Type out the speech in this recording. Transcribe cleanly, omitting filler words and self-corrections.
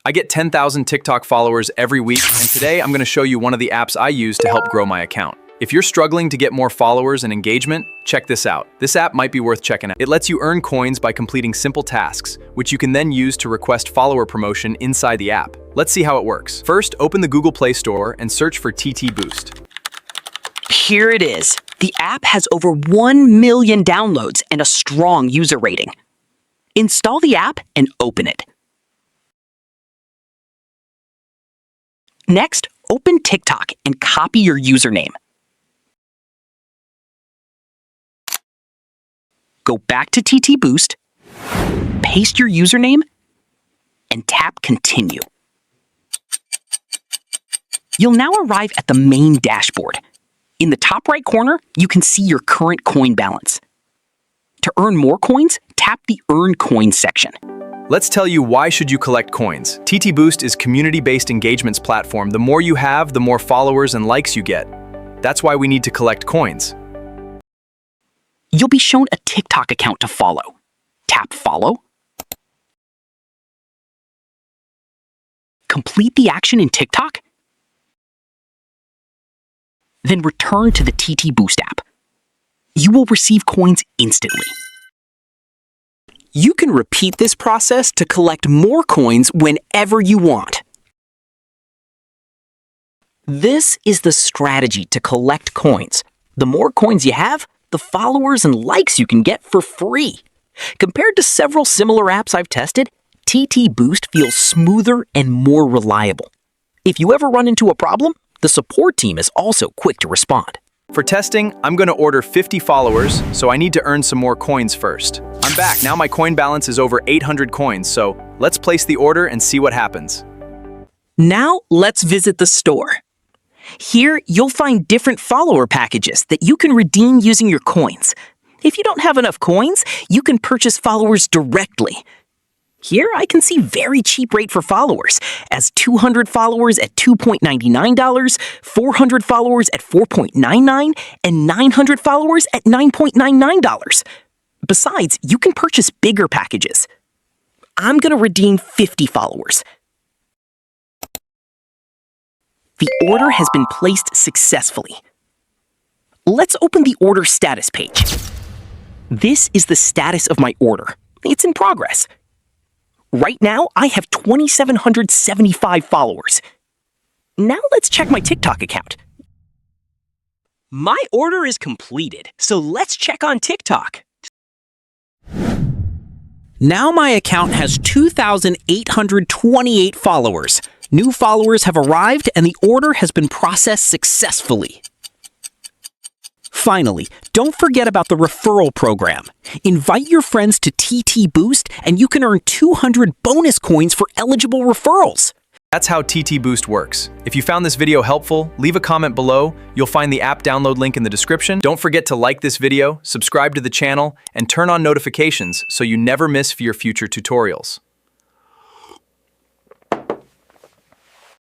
I get 10,000 TikTok followers every week, and today I'm going to show you one of the apps I use to help grow my account. If you're struggling to get more followers and engagement, check this out. This app might be worth checking out. It lets you earn coins by completing simple tasks, which you can then use to request follower promotion inside the app. Let's see how it works. First, open the Google Play Store and search for TTBoost. Here it is. The app has over 1 million downloads and a strong user rating. Install the app and open it. Next, open TikTok and copy your username. Go back to TTBoost, paste your username, and tap Continue. You'll now arrive at the main dashboard. In the top right corner, you can see your current coin balance. To earn more coins, tap the Earn Coins section. Let's tell you why should you collect coins. TTBoost is community-based engagements platform. The more you have, the more followers and likes you get. That's why we need to collect coins. You'll be shown a TikTok account to follow. Tap Follow. Complete the action in TikTok. Then return to the TTBoost app. You will receive coins instantly. You can repeat this process to collect more coins whenever you want. This is the strategy to collect coins. The more coins you have, the followers and likes you can get for free. Compared to several similar apps I've tested, TTBoost feels smoother and more reliable. If you ever run into a problem, the support team is also quick to respond. For testing, I'm going to order 50 followers, so I need to earn some more coins first. I'm back. Now my coin balance is over 800 coins, so let's place the order and see what happens. Now let's visit the store. Here, you'll find different follower packages that you can redeem using your coins. If you don't have enough coins, you can purchase followers directly. Here, I can see very cheap rate for followers, as 200 followers at $2.99, 400 followers at $4.99, and 900 followers at $9.99. Besides, you can purchase bigger packages. I'm going to redeem 50 followers. The order has been placed successfully. Let's open the order status page. This is the status of my order. It's in progress. Right now, I have 2,775 followers. Now let's check my TikTok account. My order is completed, so let's check on TikTok. Now my account has 2,828 followers. New followers have arrived and the order has been processed successfully. Finally, don't forget about the referral program. Invite your friends to TTBoost and you can earn 200 bonus coins for eligible referrals. That's how TTBoost works. If you found this video helpful, leave a comment below. You'll find the app download link in the description. Don't forget to like this video, subscribe to the channel, and turn on notifications so you never miss your future tutorials.